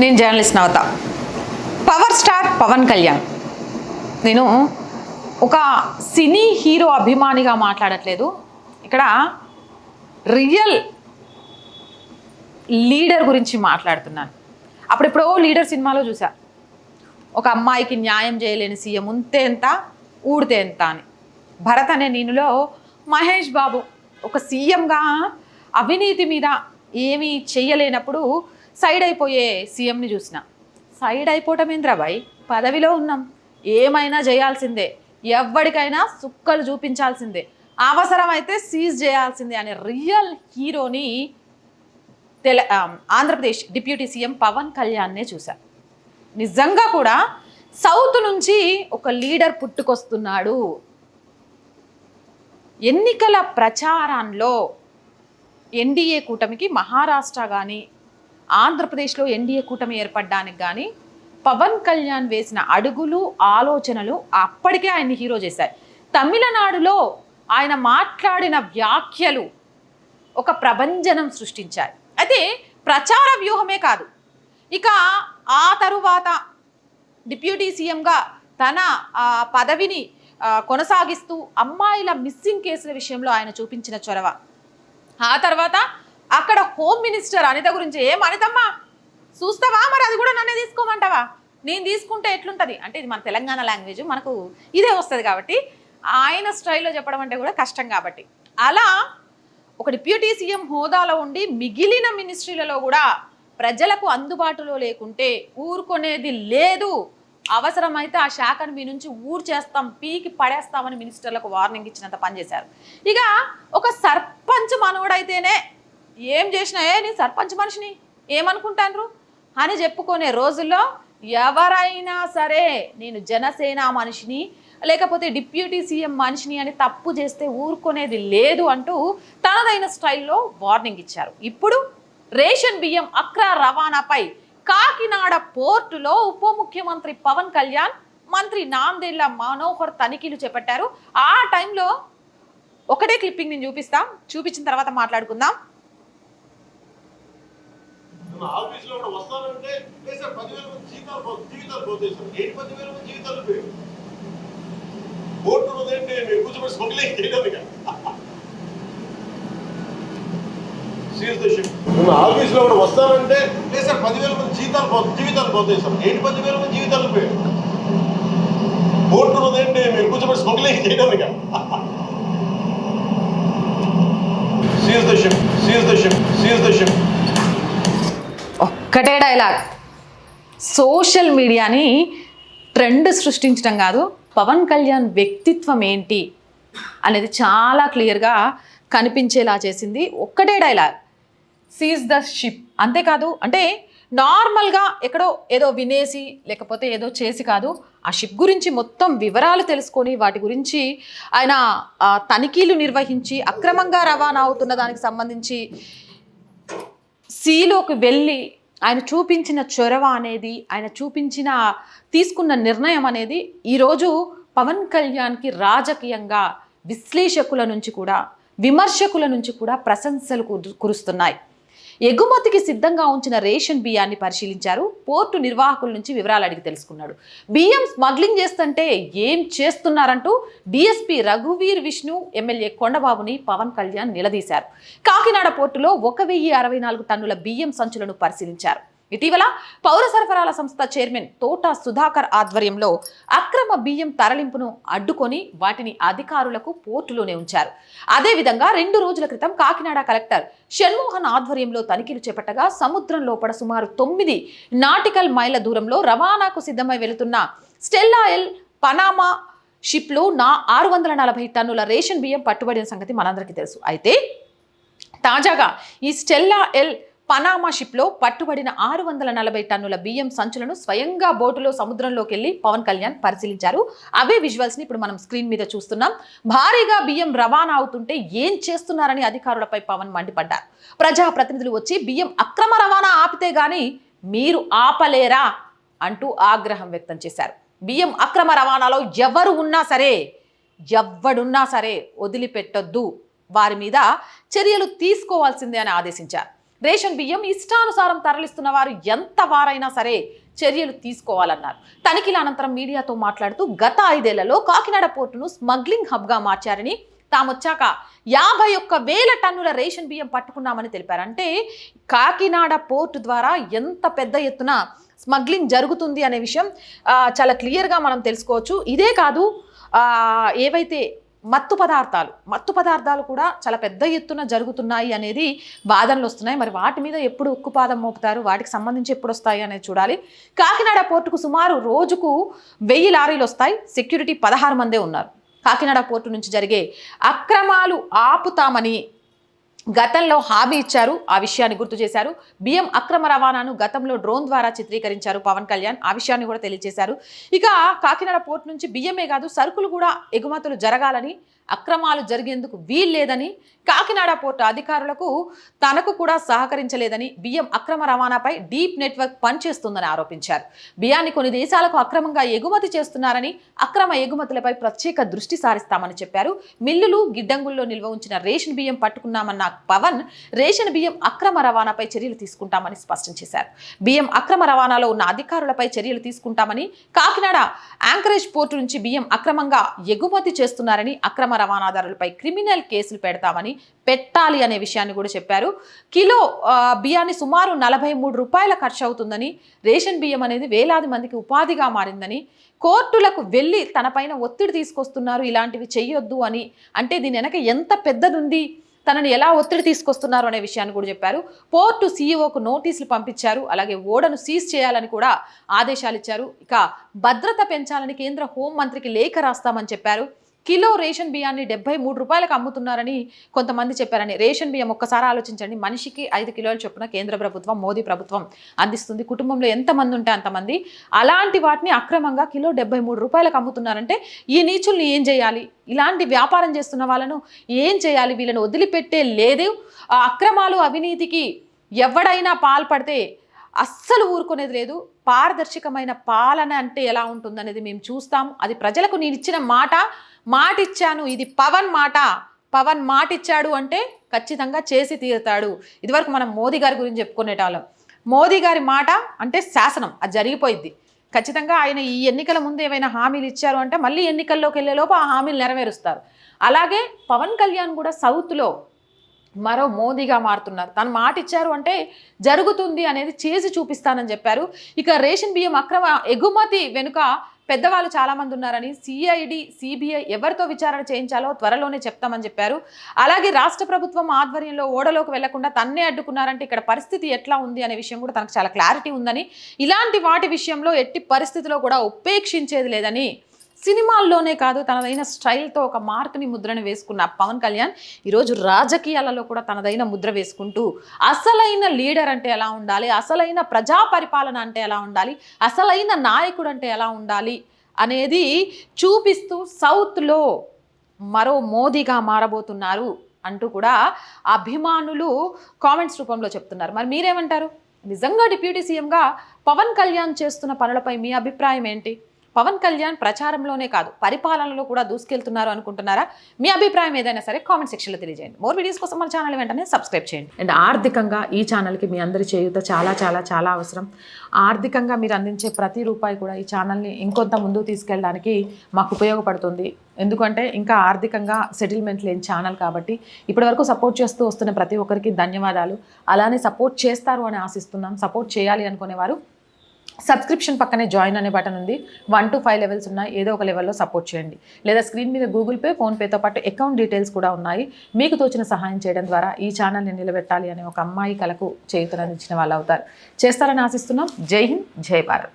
నేను జర్నలిస్ట్ నవత. Power star Pawan Kalyan, నేను ఒక సినీ హీరో అభిమానిగా మాట్లాడట్లేదు, ఇక్కడ రియల్ లీడర్ గురించి మాట్లాడుతున్నాను. అప్పుడెప్పుడో లీడర్ సినిమాలో చూసా, ఒక అమ్మాయికి న్యాయం చేయలేని సీఎం ఉంటే ఎంత ఊడితే ఎంత అని. భరత్ అనే నేనులో మహేష్ బాబు ఒక సీఎంగా అవినీతి మీద ఏమీ చెయ్యలేనప్పుడు సైడ్ అయిపోయే సీఎంని చూసిన. సైడ్ అయిపోవటం ఏంద్రాబాయ్, పదవిలో ఉన్నాం, ఏమైనా చేయాల్సిందే, ఎవరికైనా సుక్కలు చూపించాల్సిందే, అవసరమైతే సీజ్ చేయాల్సిందే అనే రియల్ హీరోని ఆంధ్రప్రదేశ్ డిప్యూటీ సీఎం పవన్ కళ్యాణ్నే చూశా. నిజంగా కూడా సౌత్ నుంచి ఒక లీడర్ పుట్టుకొస్తున్నాడు. ఎన్నికల ప్రచారంలో ఎన్డీఏ కూటమికి మహారాష్ట్ర కానీ ఆంధ్రప్రదేశ్లో ఎన్డీఏ కూటమి ఏర్పడడానికి కానీ పవన్ కళ్యాణ్ వేసిన అడుగులు ఆలోచనలు అప్పటికే ఆయన్ని హీరో చేశాయి. తమిళనాడులో ఆయన మాట్లాడిన వ్యాఖ్యలు ఒక ప్రభంజనం సృష్టించాయి. అయితే ప్రచార వ్యూహమే కాదు, ఇక ఆ తరువాత డిప్యూటీ సీఎంగా తన పదవిని కొనసాగిస్తూ అమ్మాయిల మిస్సింగ్ కేసుల విషయంలో ఆయన చూపించిన చొరవ, ఆ తర్వాత అక్కడ హోమ్ మినిస్టర్ అనిత గురించి, ఏం అనితమ్మా చూస్తావా, మరి అది కూడా నన్నే తీసుకోమంటావా, నేను తీసుకుంటే ఎట్లుంటుంది అంటే, ఇది మన తెలంగాణ లాంగ్వేజ్, మనకు ఇదే వస్తుంది కాబట్టి ఆయన స్టైల్లో చెప్పడం అంటే కూడా కష్టం కాబట్టి, అలా ఒక డిప్యూటీ సీఎం హోదాలో ఉండి మిగిలిన మినిస్ట్రీలలో కూడా ప్రజలకు అందుబాటులో లేకుంటే ఊరుకునేది లేదు, అవసరమైతే ఆ శాఖను మీ నుంచి ఊడ్చేస్తాం, పీకి పడేస్తామని మినిస్టర్లకు వార్నింగ్ ఇచ్చినంత పనిచేశారు. ఇక ఒక సర్పంచ్ మనోడైతేనే ఏం చేసినా, నీ సర్పంచ్ మనిషిని ఏమనుకుంటాను అని చెప్పుకునే రోజుల్లో ఎవరైనా సరే నేను జనసేన మనిషిని లేకపోతే డిప్యూటీ సీఎం మనిషిని అని తప్పు చేస్తే ఊరుకునేది లేదు అంటూ తనదైన స్టైల్లో వార్నింగ్ ఇచ్చారు. ఇప్పుడు రేషన్ బియ్యం అక్రమ రవాణాపై కాకినాడ పోర్టులో ఉప ముఖ్యమంత్రి పవన్ కళ్యాణ్, మంత్రి నాందేళ్ల మనోహర్ తనిఖీలు చేపట్టారు. ఆ టైంలో ఒకటే క్లిప్పింగ్ నేను చూపించిన తర్వాత మాట్లాడుకుందాం. ఆఫీస్లో కూడా వస్తానంటే లేదు సార్, 10,000 మంది జీవితాలు పోతాయి సార్. ఏంటి 10,000 మంది జీవితాలు పోయి బోర్డు ఉన్నదేంటి, మీరు కూర్చోబెట్టి స్మగ్లింగ్ చేయడానికి. ఒక్కటే డైలాగ్ సోషల్ మీడియాని ట్రెండ్ సృష్టించడం కాదు, పవన్ కళ్యాణ్ వ్యక్తిత్వం ఏంటి అనేది చాలా క్లియర్గా కనిపించేలా చేసింది. ఒక్కటే డైలాగ్, సీజ్ ద షిప్. అంతేకాదు, అంటే నార్మల్గా ఎక్కడో ఏదో వినేసి లేకపోతే ఏదో చేసి కాదు, ఆ షిప్ గురించి మొత్తం వివరాలు తెలుసుకొని వాటి గురించి ఆయన తనిఖీలు నిర్వహించి అక్రమంగా రవాణా అవుతున్న దానికి సంబంధించి సీలోకి వెళ్ళి ఆయన చూపించిన చొరవ అనేది, ఆయన తీసుకున్న నిర్ణయం అనేది ఈరోజు పవన్ కళ్యాణ్కి రాజకీయంగా విశ్లేషకుల నుంచి కూడా విమర్శకుల నుంచి కూడా ప్రశంసలు కురుస్తున్నాయి. ఎగుమతికి సిద్ధంగా ఉంచిన రేషన్ బియ్యాన్ని పరిశీలించారు. పోర్టు నిర్వాహకుల నుంచి వివరాలు అడిగి తెలుసుకున్నాడు. బియ్యం స్మగ్లింగ్ చేస్తుంటే ఏం చేస్తున్నారంటూ డిఎస్పీ రఘువీర్ విష్ణు, ఎమ్మెల్యే కొండబాబుని పవన్ కళ్యాణ్ నిలదీశారు. కాకినాడ పోర్టులో 1,064 టన్నుల బియ్యం సంచులను పరిశీలించారు. ఇటీవల పౌర సరఫరాల సంస్థ చైర్మన్ తోట సుధాకర్ ఆధ్వర్యంలో అక్రమ బియ్యం తరలింపును అడ్డుకొని వాటిని అధికారులకు పోర్టులోనే ఉంచారు. అదేవిధంగా 2 రోజుల క్రితం కాకినాడ కలెక్టర్ షణ్మోహన్ ఆధ్వర్యంలో తనిఖీలు చేపట్టగా సముద్రం లోపల సుమారు 9 నాటికల్ మైళ్ళ దూరంలో రవాణాకు సిద్ధమై వెళుతున్న స్టెల్లా ఎల్ పనామా షిప్లో 640 టన్నుల రేషన్ బియ్యం పట్టుబడిన సంగతి మనందరికీ తెలుసు. అయితే తాజాగా ఈ స్టెల్లా ఎల్ పనామా షిప్లో పట్టుబడిన 640 టన్నుల బియ్యం సంచులను స్వయంగా బోటులో సముద్రంలోకి వెళ్ళి పవన్ కళ్యాణ్ పరిశీలించారు. అవే విజువల్స్ని ఇప్పుడు మనం స్క్రీన్ మీద చూస్తున్నాం. భారీగా బియ్యం రవాణా అవుతుంటే ఏం చేస్తున్నారని అధికారులపై పవన్ మండిపడ్డారు. ప్రజాప్రతినిధులు వచ్చి బియ్యం అక్రమ రవాణా ఆపితే గానీ మీరు ఆపలేరా అంటూ ఆగ్రహం వ్యక్తం చేశారు. బియ్యం అక్రమ రవాణాలో ఎవడున్నా సరే వదిలిపెట్టొద్దు, వారి మీద చర్యలు తీసుకోవాల్సిందే అని ఆదేశించారు. రేషన్ బియ్యం ఇష్టానుసారం తరలిస్తున్న వారు ఎంత వారైనా సరే చర్యలు తీసుకోవాలన్నారు. తనిఖీల అనంతరం మీడియాతో మాట్లాడుతూ గత 5 ఏళ్లలో కాకినాడ పోర్టును స్మగ్లింగ్ హబ్గా మార్చారని, తామొచ్చాక 51,000 టన్నుల రేషన్ బియ్యం పట్టుకున్నామని తెలిపారు. అంటే కాకినాడ పోర్టు ద్వారా ఎంత పెద్ద ఎత్తున స్మగ్లింగ్ జరుగుతుంది అనే విషయం చాలా క్లియర్గా మనం తెలుసుకోవచ్చు. ఇదే కాదు, ఏవైతే మత్తు పదార్థాలు కూడా చాలా పెద్ద ఎత్తున జరుగుతున్నాయి అనేది వాదనలు వస్తున్నాయి. మరి వాటి మీద ఎప్పుడు ఉక్కుపాదం మోపుతారు, వాటికి సంబంధించి ఎప్పుడు వస్తాయి అనేది చూడాలి. కాకినాడ పోర్టుకు సుమారు రోజుకు 1000 లారీలు వస్తాయి. సెక్యూరిటీ 16 మందే ఉన్నారు. కాకినాడ పోర్టు నుంచి జరిగే అక్రమాలు ఆపుతామని గతంలో హామీ ఇచ్చారు. ఆ విషయాన్ని గుర్తు చేశారు. బియ్యం అక్రమ రవాణాను గతంలో డ్రోన్ ద్వారా చిత్రీకరించారు పవన్ కళ్యాణ్. ఆ విషయాన్ని కూడా తెలియజేశారు. ఇక కాకినాడ పోర్టు నుంచి బియ్యమే కాదు సరుకులు కూడా ఎగుమతులు జరగాలని, అక్రమాలు జరిగేందుకు వీల్లేదని, కాకినాడ పోర్టు అధికారులకు తనకు కూడా సహకరించలేదని, బియ్యం అక్రమ రవాణాపై డీప్ నెట్వర్క్ పనిచేస్తుందని ఆరోపించారు. బియ్యాన్ని కొన్ని దేశాలకు అక్రమంగా ఎగుమతి చేస్తున్నారని, అక్రమ ఎగుమతులపై ప్రత్యేక దృష్టి సారిస్తామని చెప్పారు. మిల్లులు, గిడ్డంగుల్లో నిల్వ ఉంచిన రేషన్ బియ్యం పట్టుకున్నామన్న పవన్ రేషన్ బియ్యం అక్రమ రవాణాపై చర్యలు తీసుకుంటామని స్పష్టం చేశారు. బియ్యం అక్రమ రవాణాలో ఉన్న అధికారులపై చర్యలు తీసుకుంటామని, కాకినాడ యాంకరేజ్ పోర్టు నుంచి బియ్యం అక్రమంగా ఎగుమతి చేస్తున్నారని, అక్రమ రవాణాదారులపై క్రిమినల్ కేసులు పెట్టాలి అనే విషయాన్ని కూడా చెప్పారు. కిలో బియ్యాన్ని సుమారు 43 రూపాయల ఖర్చు అవుతుందని, రేషన్ బియ్యం అనేది వేలాది మందికి ఉపాధిగా మారిందని, కోర్టులకు వెళ్ళి తనపైన ఒత్తిడి తీసుకొస్తున్నారు, ఇలాంటివి చెయ్యొద్దు అని. అంటే దీని వెనక ఎంత పెద్దదుంది, తనని ఎలా ఒత్తిడి తీసుకొస్తున్నారు అనే విషయాన్ని కూడా చెప్పారు. పోర్టు సీఈఓకు నోటీసులు పంపించారు. అలాగే ఓడను సీజ్ చేయాలని కూడా ఆదేశాలు ఇచ్చారు. ఇక భద్రత పెంచాలని కేంద్ర హోంమంత్రికి లేఖ రాస్తామని చెప్పారు. కిలో రేషన్ బియ్యాన్ని 73 రూపాయలకు అమ్ముతున్నారని కొంతమంది చెప్పారని. రేషన్ బియ్యం ఒక్కసారి ఆలోచించండి, మనిషికి 5 కిలోల చొప్పున కేంద్ర ప్రభుత్వం, మోదీ ప్రభుత్వం అందిస్తుంది. కుటుంబంలో ఎంతమంది ఉంటే అంతమంది. అలాంటి వాటిని అక్రమంగా కిలో 73 రూపాయలకు అమ్ముతున్నారంటే ఈ నీచుల్ని ఏం చేయాలి? ఇలాంటి వ్యాపారం చేస్తున్న వాళ్ళను ఏం చేయాలి? వీళ్ళని వదిలిపెట్టే లేదు. అక్రమాలు, అవినీతికి ఎవడైనా పాల్పడితే అస్సలు ఊరుకునేది లేదు. పారదర్శకమైన పాలన అంటే ఎలా ఉంటుందనేది మేము చూస్తాం. అది ప్రజలకు నేను ఇచ్చిన మాట ఇచ్చాను. ఇది పవన్ మాట. పవన్ మాట ఇచ్చాడు అంటే ఖచ్చితంగా చేసి తీరుతాడు. ఇదివరకు మనం మోదీ గారి గురించి చెప్పుకునేటాళ్ళం. మోదీ గారి మాట అంటే శాసనం, అది జరిగిపోయింది. ఖచ్చితంగా ఆయన ఈ ఎన్నికల ముందు ఏమైనా హామీలు ఇచ్చారు అంటే మళ్ళీ ఎన్నికల్లోకి వెళ్ళేలోపు ఆ హామీలు నెరవేరుస్తారు. అలాగే పవన్ కళ్యాణ్ కూడా సౌత్లో మరో మోదీగా మారుతున్నారు. తను మాట ఇచ్చారు అంటే జరుగుతుంది అనేది చేసి చూపిస్తానని చెప్పారు. ఇక రేషన్ బియ్యం అక్రమ ఎగుమతి వెనుక పెద్దవాళ్ళు చాలామంది ఉన్నారని, సిఐడి, సిబిఐ ఎవరితో విచారణ చేయించాలో త్వరలోనే చెప్తామని చెప్పారు. అలాగే రాష్ట్ర ప్రభుత్వం ఆధ్వర్యంలో ఓడలోకి వెళ్లకుండా తన్నే అడ్డుకున్నారంటే ఇక్కడ పరిస్థితి ఎట్లా ఉంది అనే విషయం కూడా తనకు చాలా క్లారిటీ ఉందని, ఇలాంటి వాటి విషయంలో ఎట్టి పరిస్థితిలో కూడా ఉపేక్షించేది లేదని, సినిమాల్లోనే కాదు తనదైన స్టైల్తో ఒక మార్కుని ముద్రను వేసుకున్న పవన్ కళ్యాణ్ ఈరోజు రాజకీయాలలో కూడా తనదైన ముద్ర వేసుకుంటూ అసలైన లీడర్ అంటే ఎలా ఉండాలి, అసలైన ప్రజా పరిపాలన అంటే ఎలా ఉండాలి, అసలైన నాయకుడు అంటే ఎలా ఉండాలి అనేది చూపిస్తూ సౌత్లో మరో మోదీగా మారబోతున్నారు అంటూ కూడా అభిమానులు కామెంట్స్ రూపంలో చెప్తున్నారు. మరి మీరేమంటారు? నిజంగా డిప్యూటీ సీఎంగా పవన్ కళ్యాణ్ చేస్తున్న పనులపై మీ అభిప్రాయం ఏంటి? పవన్ కళ్యాణ్ ప్రచారంలోనే కాదు పరిపాలనలో కూడా దూసుకెళ్తున్నారు అనుకుంటున్నారా? మీ అభిప్రాయం ఏదైనా సరే కామెంట్ సెక్షన్లో తెలియజేయండి. మోర్ వీడియోస్ కోసం మన ఛానల్ వెంటనే సబ్స్క్రైబ్ చేయండి. అండ్ ఆర్థికంగా ఈ ఛానల్కి మీ అందరి చేయూత చాలా చాలా చాలా అవసరం. ఆర్థికంగా మీరు అందించే ప్రతి రూపాయి కూడా ఈ ఛానల్ని ఇంకొంత ముందుకు తీసుకెళ్ళడానికి మాకు ఉపయోగపడుతుంది. ఎందుకంటే ఇంకా ఆర్థికంగా సెటిల్మెంట్ లేని ఛానల్ కాబట్టి ఇప్పటివరకు సపోర్ట్ చేస్తూ వస్తున్న ప్రతి ఒక్కరికి ధన్యవాదాలు. అలానే సపోర్ట్ చేస్తారు అని ఆశిస్తున్నాం. సపోర్ట్ చేయాలి అనుకునేవారు సబ్స్క్రిప్షన్ పక్కనే జాయిన్ అనే బటన్ ఉంది. 1 to 5 లెవెల్స్ ఉన్నాయి. ఏదో ఒక లెవెల్లో సపోర్ట్ చేయండి. లేదా స్క్రీన్ మీద గూగుల్ పే, ఫోన్పేతో పాటు అకౌంట్ డీటెయిల్స్ కూడా ఉన్నాయి. మీకు తోచిన సహాయం చేయడం ద్వారా ఈ ఛానల్ని నిలబెట్టాలి అనే ఒక అమ్మాయి కలకు చేయూతనందించిన వాళ్ళు అవుతారు. చేస్తారని ఆశిస్తున్నాం. జై హింద్, జై భారత్.